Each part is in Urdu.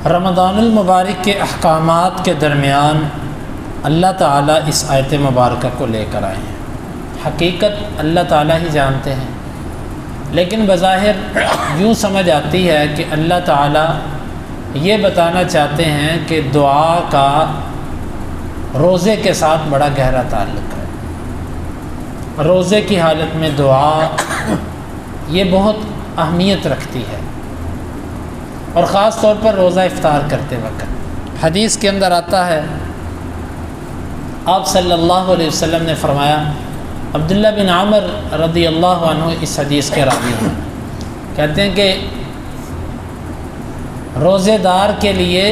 رمضان المبارک کے احکامات کے درمیان اللہ تعالیٰ اس آیت مبارکہ کو لے کر آئے ہیں۔ حقیقت اللہ تعالیٰ ہی جانتے ہیں، لیکن بظاہر یوں سمجھ آتی ہے کہ اللہ تعالیٰ یہ بتانا چاہتے ہیں کہ دعا کا روزے کے ساتھ بڑا گہرا تعلق ہے۔ روزے کی حالت میں دعا یہ بہت اہمیت رکھتی ہے، اور خاص طور پر روزہ افطار کرتے وقت۔ حدیث کے اندر آتا ہے، آپ صلی اللہ علیہ وسلم نے فرمایا، عبداللہ بن عمر رضی اللہ عنہ اس حدیث کے راوی ہیں، کہتے ہیں کہ روزے دار کے لیے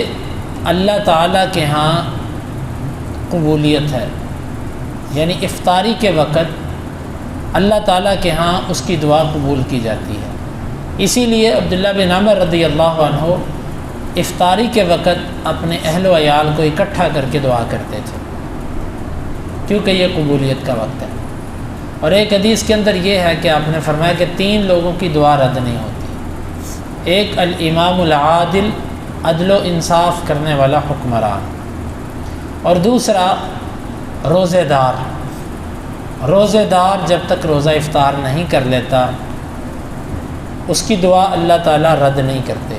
اللہ تعالیٰ کے ہاں قبولیت ہے، یعنی افطاری کے وقت اللہ تعالیٰ کے ہاں اس کی دعا قبول کی جاتی ہے۔ اسی لیے عبداللہ بن عمر رضی اللہ عنہ افطاری کے وقت اپنے اہل و عیال کو اکٹھا کر کے دعا کرتے تھے، کیونکہ یہ قبولیت کا وقت ہے۔ اور ایک حدیث کے اندر یہ ہے کہ آپ نے فرمایا کہ 3 لوگوں کی دعا رد نہیں ہوتی، ایک الامام العادل، عدل و انصاف کرنے والا حکمران، اور دوسرا روزے دار۔ روزے دار جب تک روزہ افطار نہیں کر لیتا اس کی دعا اللہ تعالیٰ رد نہیں کرتے،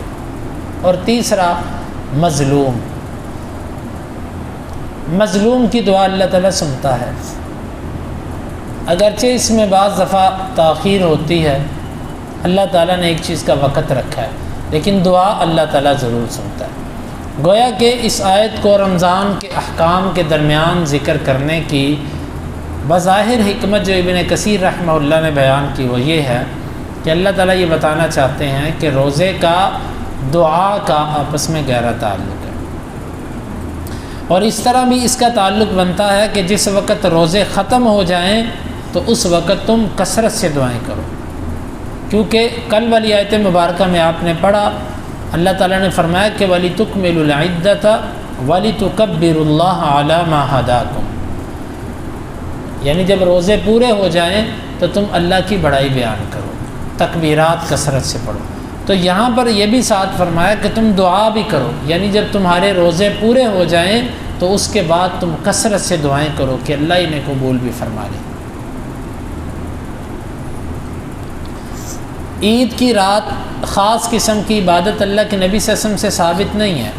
اور تیسرا مظلوم۔ مظلوم کی دعا اللہ تعالیٰ سنتا ہے، اگرچہ اس میں بعض دفعہ تاخیر ہوتی ہے، اللہ تعالیٰ نے ایک چیز کا وقت رکھا ہے، لیکن دعا اللہ تعالیٰ ضرور سنتا ہے۔ گویا کہ اس آیت کو رمضان کے احکام کے درمیان ذکر کرنے کی بظاہر حکمت جو ابن کثیر رحمہ اللہ نے بیان کی وہ یہ ہے کہ اللہ تعالیٰ یہ بتانا چاہتے ہیں کہ روزے کا دعا کا آپس میں گہرا تعلق ہے، اور اس طرح بھی اس کا تعلق بنتا ہے کہ جس وقت روزے ختم ہو جائیں تو اس وقت تم کثرت سے دعائیں کرو، کیونکہ کل والی آیت مبارکہ میں آپ نے پڑھا، اللہ تعالیٰ نے فرمایا کہ وَلِتُكْمِلُوا الْعِدَّةَ وَلِتُكَبِّرُوا اللَّهَ عَلَى مَا هَدَاكُمْ، یعنی جب روزے پورے ہو جائیں تو تم اللہ کی بڑائی بیان کرو، تکبیرات کثرت سے پڑھو۔ تو یہاں پر یہ بھی ساتھ فرمایا کہ تم دعا بھی کرو، یعنی جب تمہارے روزے پورے ہو جائیں تو اس کے بعد تم کثرت سے دعائیں کرو کہ اللہ انہیں قبول بھی فرما لے۔ عید کی رات خاص قسم کی عبادت اللہ کے نبی صلی اللہ علیہ وسلم سے ثابت نہیں ہے۔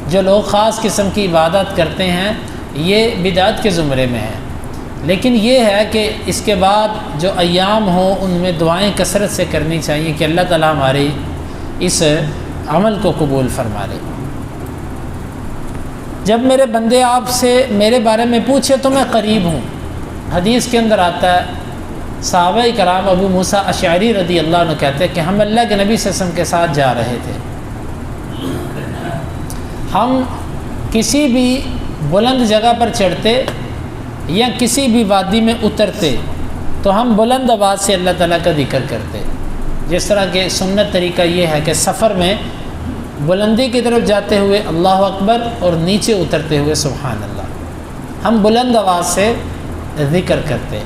جو لوگ خاص قسم کی عبادت کرتے ہیں یہ بدعت کے زمرے میں ہیں، لیکن یہ ہے کہ اس کے بعد جو ایام ہوں ان میں دعائیں کثرت سے کرنی چاہیے کہ اللہ تعالیٰ ہمارے اس عمل کو قبول فرما لے۔ جب میرے بندے آپ سے میرے بارے میں پوچھے تو میں قریب ہوں، حدیث کے اندر آتا ہے، صحابہ کرام ابو موسیٰ اشعری رضی اللہ عنہ کہتے ہیں کہ ہم اللہ کے نبی صلی اللہ علیہ وسلم کے ساتھ جا رہے تھے، ہم کسی بھی بلند جگہ پر چڑھتے یا کسی بھی وادی میں اترتے تو ہم بلند آواز سے اللہ تعالیٰ کا ذکر کرتے، جس طرح کہ سنت طریقہ یہ ہے کہ سفر میں بلندی کی طرف جاتے ہوئے اللہ اکبر اور نیچے اترتے ہوئے سبحان اللہ، ہم بلند آواز سے ذکر کرتے۔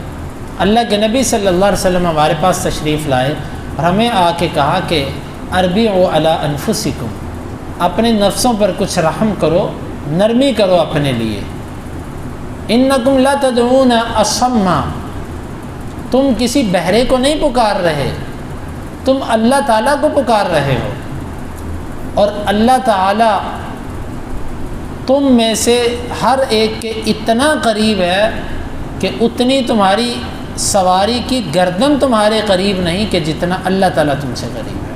اللہ کے نبی صلی اللہ علیہ وسلم ہمارے پاس تشریف لائے اور ہمیں آ کے کہا کہ اربعوا علی انفسکم، اپنے نفسوں پر کچھ رحم کرو، نرمی کرو اپنے لیے، انکم لا تدعون اصم، تم کسی بہرے کو نہیں پکار رہے، تم اللہ تعالیٰ کو پکار رہے ہو، اور اللہ تعالیٰ تم میں سے ہر ایک کے اتنا قریب ہے کہ اتنی تمہاری سواری کی گردن تمہارے قریب نہیں کہ جتنا اللہ تعالیٰ تم سے قریب ہے۔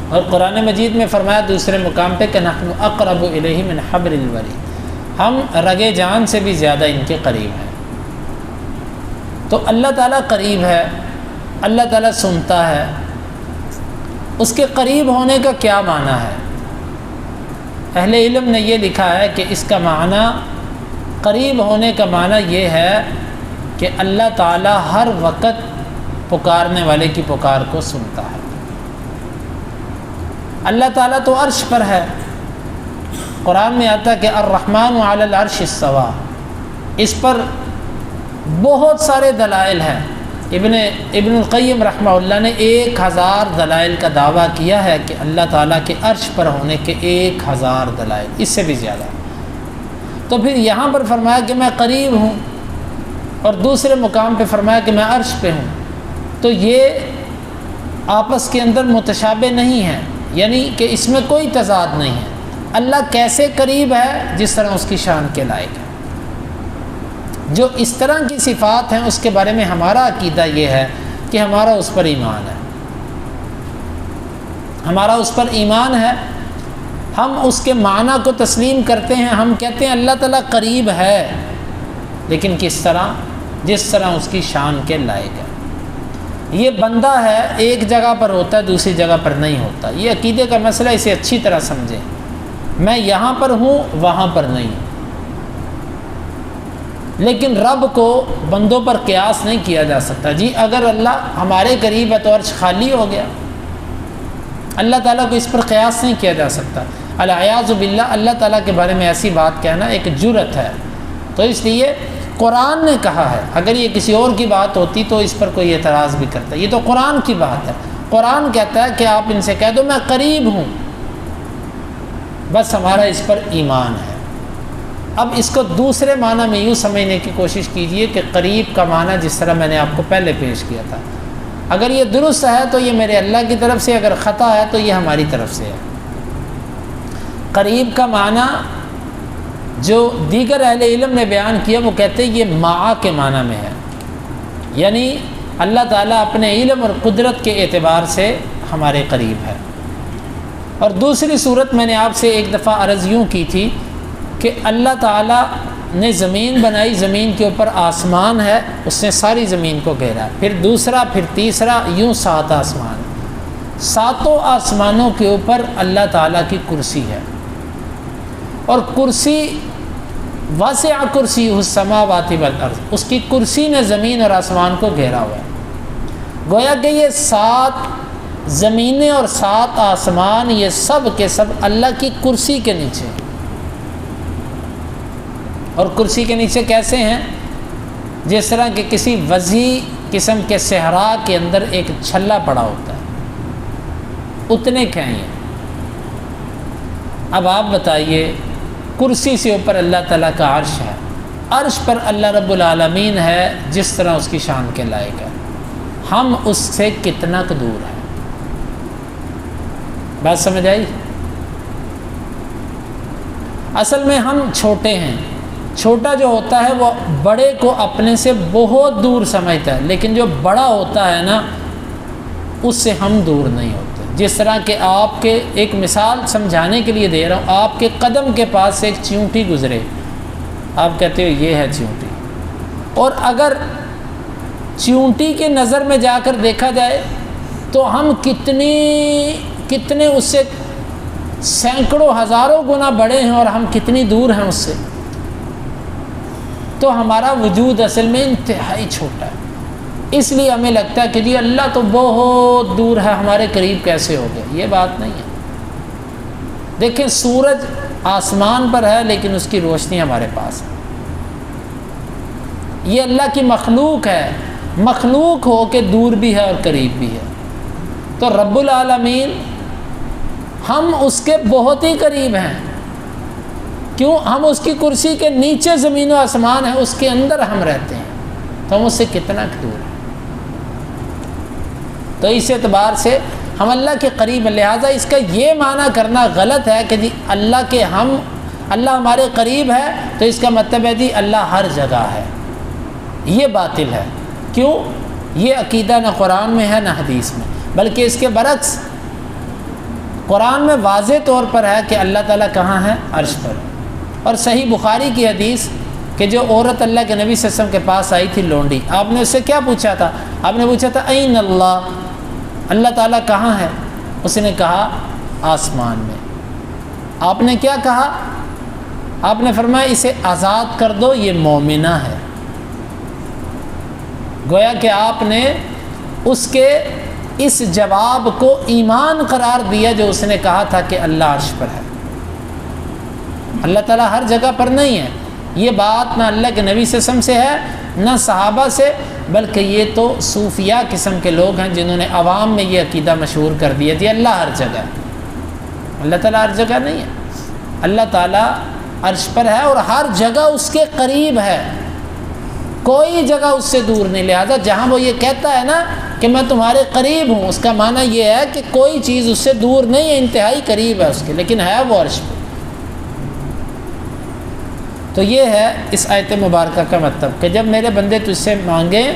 اور قرآن مجید میں فرمایا دوسرے مقام پہ کہ نحن اقرب الیہ من حبل الورید، ہم رگے جان سے بھی زیادہ ان کے قریب ہیں۔ تو اللہ تعالیٰ قریب ہے، اللہ تعالیٰ سنتا ہے۔ اس کے قریب ہونے کا کیا معنی ہے؟ اہل علم نے یہ لکھا ہے کہ اس کا معنی، قریب ہونے کا معنی یہ ہے کہ اللہ تعالیٰ ہر وقت پکارنے والے کی پکار کو سنتا ہے۔ اللہ تعالیٰ تو عرش پر ہے، قرآن میں آتا ہے کہ الرحمن علی العرش استویٰ، اس پر بہت سارے دلائل ہیں، ابن القیم رحمہ اللہ نے 1000 دلائل کا دعویٰ کیا ہے کہ اللہ تعالیٰ کے عرش پر ہونے کے 1000 دلائل، اس سے بھی زیادہ۔ تو پھر یہاں پر فرمایا کہ میں قریب ہوں، اور دوسرے مقام پہ فرمایا کہ میں عرش پہ ہوں، تو یہ آپس کے اندر متشابہ نہیں ہیں، یعنی کہ اس میں کوئی تضاد نہیں ہے۔ اللہ کیسے قریب ہے؟ جس طرح اس کی شان کے لائق ہے۔ جو اس طرح کی صفات ہیں اس کے بارے میں ہمارا عقیدہ یہ ہے کہ ہمارا اس پر ایمان ہے، ہمارا اس پر ایمان ہے، ہم اس کے معنی کو تسلیم کرتے ہیں۔ ہم کہتے ہیں اللہ تعالیٰ قریب ہے، لیکن کس طرح؟ جس طرح اس کی شان کے لائق ہے۔ یہ بندہ ہے، ایک جگہ پر ہوتا ہے، دوسری جگہ پر نہیں ہوتا۔ یہ عقیدے کا مسئلہ، اسے اچھی طرح سمجھیں۔ میں یہاں پر ہوں، وہاں پر نہیں ہوں۔ لیکن رب کو بندوں پر قیاس نہیں کیا جا سکتا۔ جی اگر اللہ ہمارے قریب ہے تو عرش خالی ہو گیا، اللہ تعالیٰ کو اس پر قیاس نہیں کیا جا سکتا۔ العیاذ باللہ، اللہ تعالیٰ کے بارے میں ایسی بات کہنا ایک جرأت ہے۔ تو اس لیے قرآن نے کہا ہے، اگر یہ کسی اور کی بات ہوتی تو اس پر کوئی اعتراض بھی کرتا۔ یہ تو قرآن کی بات ہے، قرآن کہتا ہے کہ آپ ان سے کہہ دو میں قریب ہوں، بس ہمارا اس پر ایمان ہے۔ اب اس کو دوسرے معنی میں یوں سمجھنے کی کوشش کیجئے کہ قریب کا معنی جس طرح میں نے آپ کو پہلے پیش کیا تھا، اگر یہ درست ہے تو یہ میرے اللہ کی طرف سے، اگر خطا ہے تو یہ ہماری طرف سے ہے۔ قریب کا معنی جو دیگر اہل علم نے بیان کیا، وہ کہتے ہیں یہ معا کے معنی میں ہے، یعنی اللہ تعالیٰ اپنے علم اور قدرت کے اعتبار سے ہمارے قریب ہے۔ اور دوسری صورت میں نے آپ سے ایک دفعہ عرض یوں کی تھی کہ اللہ تعالیٰ نے زمین بنائی، زمین کے اوپر آسمان ہے، اس نے ساری زمین کو گھیرا، پھر دوسرا، پھر تیسرا، یوں 7 آسمان۔ 7 آسمانوں کے اوپر اللہ تعالیٰ کی کرسی ہے، اور کرسی واسع کرسی السماوات والارض، اس کی کرسی نے زمین اور آسمان کو گھیرا ہوا ہے۔ گویا کہ یہ 7 زمینیں اور 7 آسمان، یہ سب کے سب اللہ کی کرسی کے نیچے ہیں۔ اور کرسی کے نیچے کیسے ہیں؟ جس طرح کہ کسی وسیع قسم کے صحرا کے اندر ایک چھلا پڑا ہوتا ہے، اتنے کے ہیں یہ۔ اب آپ بتائیے، کرسی سے اوپر اللہ تعالیٰ کا عرش ہے، عرش پر اللہ رب العالمین ہے جس طرح اس کی شان کے لائق ہے، ہم اس سے کتنا دور ہیں؟ بات سمجھ آئی؟ اصل میں ہم چھوٹے ہیں، چھوٹا جو ہوتا ہے وہ بڑے کو اپنے سے بہت دور سمجھتا ہے، لیکن جو بڑا ہوتا ہے نا، اس سے ہم دور نہیں ہوتے۔ جس طرح کہ آپ کے ایک مثال سمجھانے کے لیے دے رہا ہوں، آپ کے قدم کے پاس سے ایک چیونٹی گزرے، آپ کہتے ہو یہ ہے چیونٹی، اور اگر چیونٹی کے نظر میں جا کر دیکھا جائے تو ہم کتنے اس سے سینکڑوں ہزاروں گنا بڑے ہیں، اور ہم کتنی دور ہیں اس سے۔ تو ہمارا وجود اصل میں انتہائی چھوٹا ہے، اس لیے ہمیں لگتا ہے کہ جی اللہ تو بہت دور ہے، ہمارے قریب کیسے ہو گئے؟ یہ بات نہیں ہے۔ دیکھیں، سورج آسمان پر ہے لیکن اس کی روشنی ہمارے پاس ہے۔ یہ اللہ کی مخلوق ہے، مخلوق ہو کے دور بھی ہے اور قریب بھی ہے۔ تو رب العالمین، ہم اس کے بہت ہی قریب ہیں۔ کیوں؟ ہم اس کی کرسی کے نیچے زمین و آسمان ہے، اس کے اندر ہم رہتے ہیں، تو ہم اس سے کتنا دور ہیں۔ تو اس اعتبار سے ہم اللہ کے قریب ہیں۔ لہٰذا اس کا یہ معنی کرنا غلط ہے کہ جی اللہ ہمارے قریب ہے تو اس کا مطلب ہے جی اللہ ہر جگہ ہے، یہ باطل ہے۔ کیوں؟ یہ عقیدہ نہ قرآن میں ہے نہ حدیث میں، بلکہ اس کے برعکس قرآن میں واضح طور پر ہے کہ اللہ تعالیٰ کہاں ہے؟ عرش پر۔ اور صحیح بخاری کی حدیث کہ جو عورت اللہ کے نبی صلی اللہ علیہ وسلم کے پاس آئی تھی، لونڈی، آپ نے اس سے کیا پوچھا تھا؟ آپ نے پوچھا تھا این اللہ، اللہ تعالیٰ کہاں ہے؟ اس نے کہا آسمان میں۔ آپ نے کیا کہا؟ آپ نے فرمایا اسے آزاد کر دو، یہ مومنہ ہے۔ گویا کہ آپ نے اس کے اس جواب کو ایمان قرار دیا جو اس نے کہا تھا کہ اللہ عرش پر ہے۔ اللہ تعالیٰ ہر جگہ پر نہیں ہے، یہ بات نہ اللہ کے نبی صلی اللہ علیہ وسلم سے ہے، نہ صحابہ سے، بلکہ یہ تو صوفیہ قسم کے لوگ ہیں جنہوں نے عوام میں یہ عقیدہ مشہور کر دیا جی اللہ ہر جگہ ہے۔ اللہ تعالیٰ ہر جگہ نہیں ہے، اللہ تعالیٰ عرش پر ہے اور ہر جگہ اس کے قریب ہے، کوئی جگہ اس سے دور نہیں۔ لہذا جہاں وہ یہ کہتا ہے نا کہ میں تمہارے قریب ہوں، اس کا معنی یہ ہے کہ کوئی چیز اس سے دور نہیں ہے، انتہائی قریب ہے اس کے، لیکن ہے وہ عرش پر۔ تو یہ ہے اس آیت مبارکہ کا مطلب کہ جب میرے بندے تجھ سے مانگیں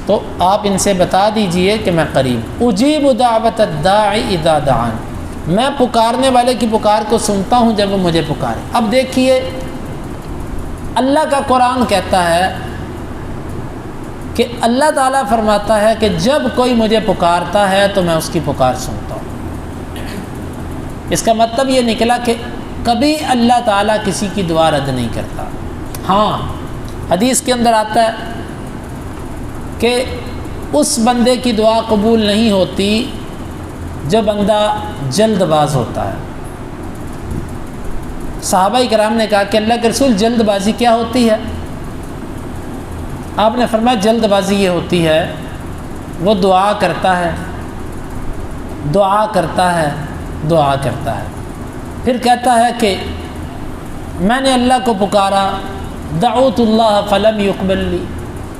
تو آپ ان سے بتا دیجئے کہ میں قریب، اجیب دعوت الداعی اذا دعان، میں پکارنے والے کی پکار کو سنتا ہوں جب وہ مجھے پکارے۔ اب دیکھیے اللہ کا قرآن کہتا ہے کہ اللہ تعالیٰ فرماتا ہے کہ جب کوئی مجھے پکارتا ہے تو میں اس کی پکار سنتا ہوں۔ اس کا مطلب یہ نکلا کہ کبھی اللہ تعالیٰ کسی کی دعا رد نہیں کرتا۔ ہاں حدیث کے اندر آتا ہے کہ اس بندے کی دعا قبول نہیں ہوتی جو بندہ جلد باز ہوتا ہے۔ صحابہ کرام نے کہا کہ اللہ کے رسول جلد بازی کیا ہوتی ہے؟ آپ نے فرمایا جلد بازی یہ ہوتی ہے وہ دعا کرتا ہے، دعا کرتا ہے، دعا کرتا ہے، پھر کہتا ہے کہ میں نے اللہ کو پکارا، دعوت اللہ فلم یقبل لی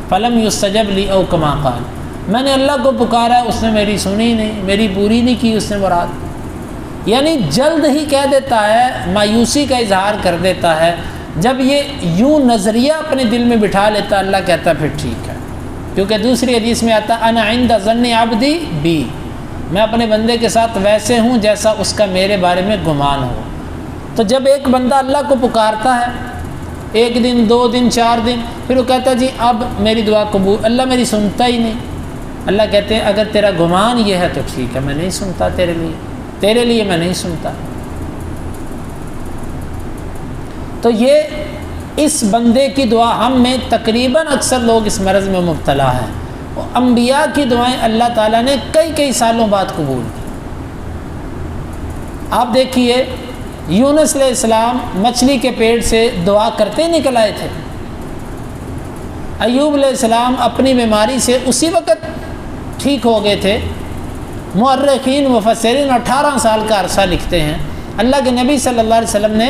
فلم یستجب لی او کما قال، میں نے اللہ کو پکارا اس نے میری سنی نہیں، میری پوری نہیں کی اس نے مراد۔ یعنی جلد ہی کہہ دیتا ہے، مایوسی کا اظہار کر دیتا ہے۔ جب یہ یوں نظریہ اپنے دل میں بٹھا لیتا اللہ کہتا پھر ٹھیک ہے، کیونکہ دوسری حدیث میں آتا انا عند ظن عبدی بی، میں اپنے بندے کے ساتھ ویسے ہوں جیسا اس کا میرے بارے میں گمان ہو۔ تو جب ایک بندہ اللہ کو پکارتا ہے ایک دن، 2 دن، 4 دن، پھر وہ کہتا ہے جی اب میری دعا قبول، اللہ میری سنتا ہی نہیں۔ اللہ کہتے ہیں اگر تیرا گمان یہ ہے تو ٹھیک ہے، میں نہیں سنتا تیرے لیے میں نہیں سنتا۔ تو یہ اس بندے کی دعا، ہم میں تقریباً اکثر لوگ اس مرض میں مبتلا ہیں۔ انبیاء کی دعائیں اللہ تعالیٰ نے کئی سالوں بعد قبول کی۔ آپ دیکھیے یونس علیہ السلام مچھلی کے پیٹ سے دعا کرتے نکل آئے تھے، ایوب علیہ السلام اپنی بیماری سے اسی وقت ٹھیک ہو گئے تھے۔ مؤرخین مفسرین 18 سال کا عرصہ لکھتے ہیں۔ اللہ کے نبی صلی اللہ علیہ وسلم نے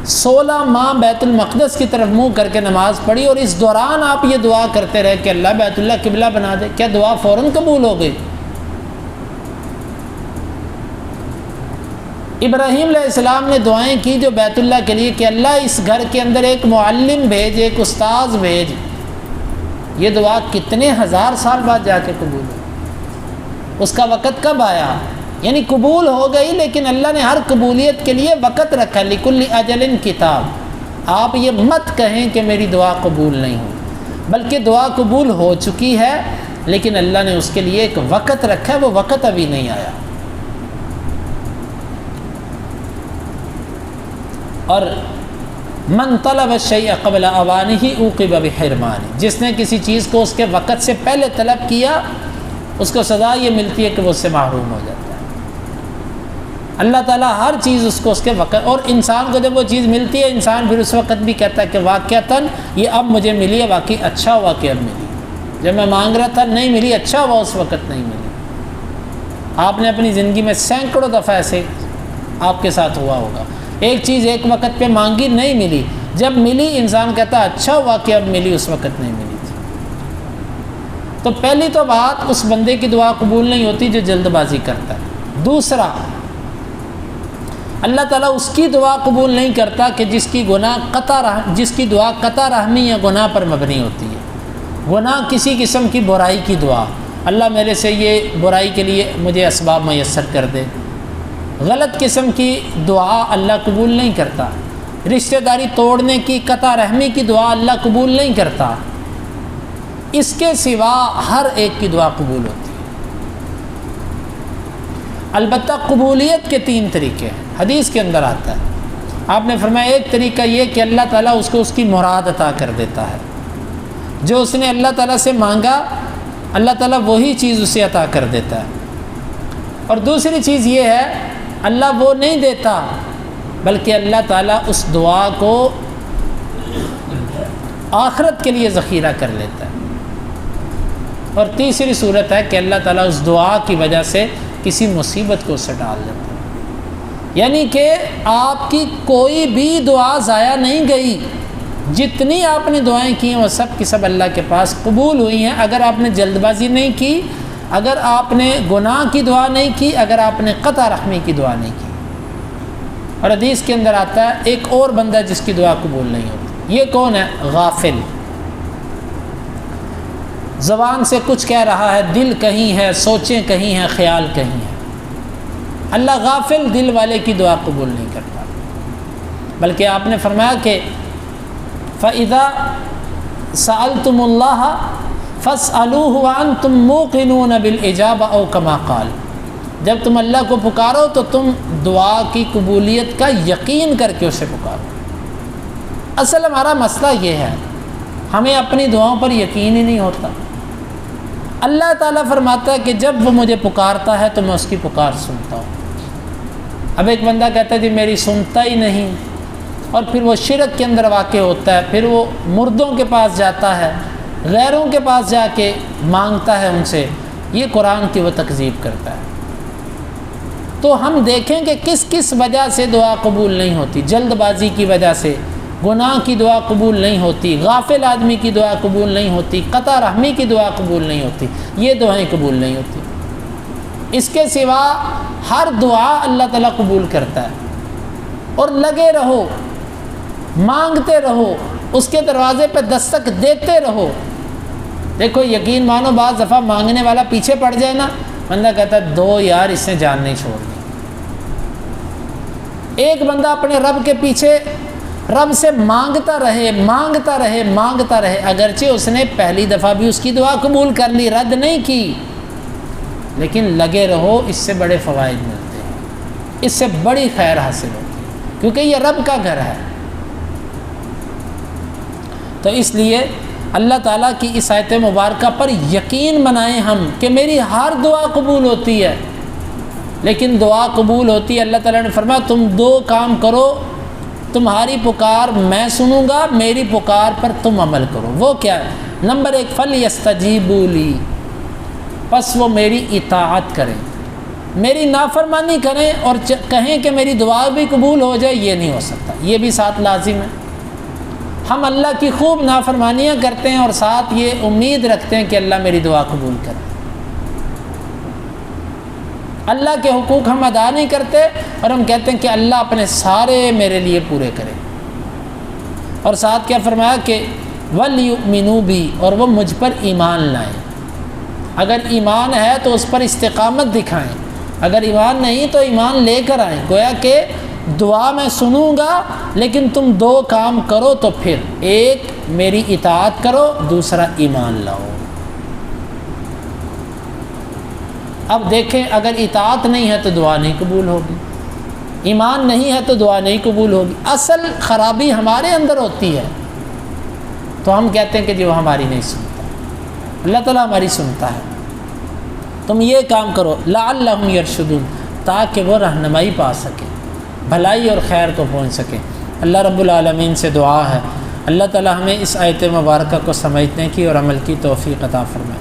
16 ماہ بیت المقدس کی طرف منہ کر کے نماز پڑھی، اور اس دوران آپ یہ دعا کرتے رہے کہ اللہ بیت اللہ قبلہ بنا دے۔ کیا دعا فوراً قبول ہو گئی؟ ابراہیم علیہ السلام نے دعائیں کی جو بیت اللہ کے لیے کہ اللہ اس گھر کے اندر ایک معلم بھیج، ایک استاذ بھیج۔ یہ دعا کتنے ہزار سال بعد جا کے قبول ہوئی۔ اس کا وقت کب آیا؟ یعنی قبول ہو گئی، لیکن اللہ نے ہر قبولیت کے لیے وقت رکھا، لکل اجل کتاب۔ آپ یہ مت کہیں کہ میری دعا قبول نہیں ہوئی، بلکہ دعا قبول ہو چکی ہے، لیکن اللہ نے اس کے لیے ایک وقت رکھا ہے، وہ وقت ابھی نہیں آیا۔ اور من طلب الشیء قبل اوانہ عوقب بحرمانہ، جس نے کسی چیز کو اس کے وقت سے پہلے طلب کیا اس کو سزا یہ ملتی ہے کہ وہ اس سے محروم ہو جاتا ہے۔ اللہ تعالیٰ ہر چیز اس کو اس کے وقت، اور انسان کو جب وہ چیز ملتی ہے انسان پھر اس وقت بھی کہتا ہے کہ واقعتاً یہ اب مجھے ملی ہے، واقعی اچھا ہوا کہ اب ملی، جب میں مانگ رہا تھا نہیں ملی، اچھا ہوا اس وقت نہیں ملی۔ آپ نے اپنی زندگی میں سینکڑوں دفعہ ایسے آپ کے ساتھ ہوا ہوگا، ایک چیز ایک وقت پہ مانگی نہیں ملی، جب ملی انسان کہتا اچھا ہوا کہ اب ملی، اس وقت نہیں ملی تھی۔ تو پہلی تو بات اس بندے کی دعا قبول نہیں ہوتی جو جلد بازی کرتا ہے۔ دوسرا، اللہ تعالیٰ اس کی دعا قبول نہیں کرتا کہ جس کی دعا قطع رحمی یا گناہ پر مبنی ہوتی ہے۔ گناہ کسی قسم کی برائی کی دعا، اللہ میرے سے یہ برائی کے لیے مجھے اسباب میسر کر دے، غلط قسم کی دعا اللہ قبول نہیں کرتا۔ رشتہ داری توڑنے کی، قطع رحمی کی دعا اللہ قبول نہیں کرتا۔ اس کے سوا ہر ایک کی دعا قبول ہوتی ہے۔ البتہ قبولیت کے 3 طریقے ہیں، حدیث کے اندر آتا ہے۔ آپ نے فرمایا ایک طریقہ یہ کہ اللہ تعالیٰ اس کو اس کی مراد عطا کر دیتا ہے، جو اس نے اللہ تعالیٰ سے مانگا اللہ تعالیٰ وہی چیز اسے عطا کر دیتا ہے۔ اور دوسری چیز یہ ہے اللہ وہ نہیں دیتا، بلکہ اللہ تعالیٰ اس دعا کو آخرت کے لیے ذخیرہ کر لیتا ہے۔ اور تیسری صورت ہے کہ اللہ تعالیٰ اس دعا کی وجہ سے کسی مصیبت کو اسے ڈال دیتا ہے، یعنی کہ آپ کی کوئی بھی دعا ضائع نہیں گئی، جتنی آپ نے دعائیں کی ہیں وہ سب کی سب اللہ کے پاس قبول ہوئی ہیں، اگر آپ نے جلد بازی نہیں کی، اگر آپ نے گناہ کی دعا نہیں کی، اگر آپ نے قطع رحمی کی دعا نہیں کی۔ اور حدیث کے اندر آتا ہے ایک اور بندہ جس کی دعا قبول نہیں ہوتی، یہ کون ہے؟ غافل، زبان سے کچھ کہہ رہا ہے، دل کہیں ہے، سوچیں کہیں ہیں، خیال کہیں ہے۔ اللہ غافل دل والے کی دعا قبول نہیں کرتا، بلکہ آپ نے فرمایا کہ فَإِذَا سَأَلْتُمُ اللَّهَ فَاسْأَلُوهُ وَأَنْتُمْ مُوقِنُونَ بِالْإِجَابَةِ أَوْ كَمَا قَالَ، جب تم اللہ کو پکارو تو تم دعا کی قبولیت کا یقین کر کے اسے پکارو۔ اصل ہمارا مسئلہ یہ ہے، ہمیں اپنی دعاؤں پر یقین ہی نہیں ہوتا۔ اللہ تعالیٰ فرماتا ہے کہ جب وہ مجھے پکارتا ہے تو میں اس کی پکار سنتا ہوں۔ اب ایک بندہ کہتا ہے جی میری سنتا ہی نہیں، اور پھر وہ شرک کے اندر واقع ہوتا ہے، پھر وہ مردوں کے پاس جاتا ہے، غیروں کے پاس جا کے مانگتا ہے ان سے، یہ قرآن کی وہ تکذیب کرتا ہے۔ تو ہم دیکھیں کہ کس کس وجہ سے دعا قبول نہیں ہوتی، جلد بازی کی وجہ سے گناہ کی دعا قبول نہیں ہوتی، غافل آدمی کی دعا قبول نہیں ہوتی، قطع رحمی کی دعا قبول نہیں ہوتی، یہ دعائیں قبول نہیں ہوتی۔ اس کے سوا ہر دعا اللہ تعالیٰ قبول کرتا ہے، اور لگے رہو، مانگتے رہو، اس کے دروازے پہ دستک دیتے رہو۔ دیکھو یقین مانو بعض دفعہ مانگنے والا پیچھے پڑ جائے نا، بندہ کہتا ہے دو یار اس نے جان نہیں چھوڑنی۔ ایک بندہ اپنے رب کے پیچھے رب سے مانگتا رہے مانگتا رہے مانگتا رہے، اگرچہ اس نے پہلی دفعہ بھی اس کی دعا قبول کر لی، رد نہیں کی، لیکن لگے رہو، اس سے بڑے فوائد ملتے ہیں، اس سے بڑی خیر حاصل ہوتی ہے، کیونکہ یہ رب کا گھر ہے۔ تو اس لیے اللہ تعالیٰ کی اس آیت مبارکہ پر یقین بنائیں ہم کہ میری ہر دعا قبول ہوتی ہے، لیکن دعا قبول ہوتی ہے، اللہ تعالیٰ نے فرمایا تم دو کام کرو، تمہاری پکار میں سنوں گا، میری پکار پر تم عمل کرو۔ وہ کیا ہے؟ نمبر ایک فَلْيَسْتَجِيبُوا لِي، پس وہ میری اطاعت کریں، میری نافرمانی کریں اور کہیں کہ میری دعا بھی قبول ہو جائے، یہ نہیں ہو سکتا، یہ بھی ساتھ لازم ہے۔ ہم اللہ کی خوب نافرمانیاں کرتے ہیں اور ساتھ یہ امید رکھتے ہیں کہ اللہ میری دعا قبول کرے۔ اللہ کے حقوق ہم ادا نہیں کرتے اور ہم کہتے ہیں کہ اللہ اپنے سارے میرے لیے پورے کرے۔ اور ساتھ کیا فرمایا کہ وَلْيُؤْمِنُوا بِي، اور وہ مجھ پر ایمان لائیں۔ اگر ایمان ہے تو اس پر استقامت دکھائیں، اگر ایمان نہیں تو ایمان لے کر آئیں۔ گویا کہ دعا میں سنوں گا، لیکن تم دو کام کرو تو پھر ایک میری اطاعت کرو، دوسرا ایمان لاؤ۔ اب دیکھیں اگر اطاعت نہیں ہے تو دعا نہیں قبول ہوگی، ایمان نہیں ہے تو دعا نہیں قبول ہوگی۔ اصل خرابی ہمارے اندر ہوتی ہے، تو ہم کہتے ہیں کہ جی وہ ہماری نہیں سنتا، اللہ تعالیٰ ہماری سنتا ہے۔ تم یہ کام کرو لعلہم یرشدون، تاکہ وہ رہنمائی پا سکیں، بھلائی اور خیر کو پہنچ سکیں۔ اللہ رب العالمین سے دعا ہے اللہ تعالیٰ ہمیں اس آیت مبارکہ کو سمجھنے کی اور عمل کی توفیق عطا فرمائے۔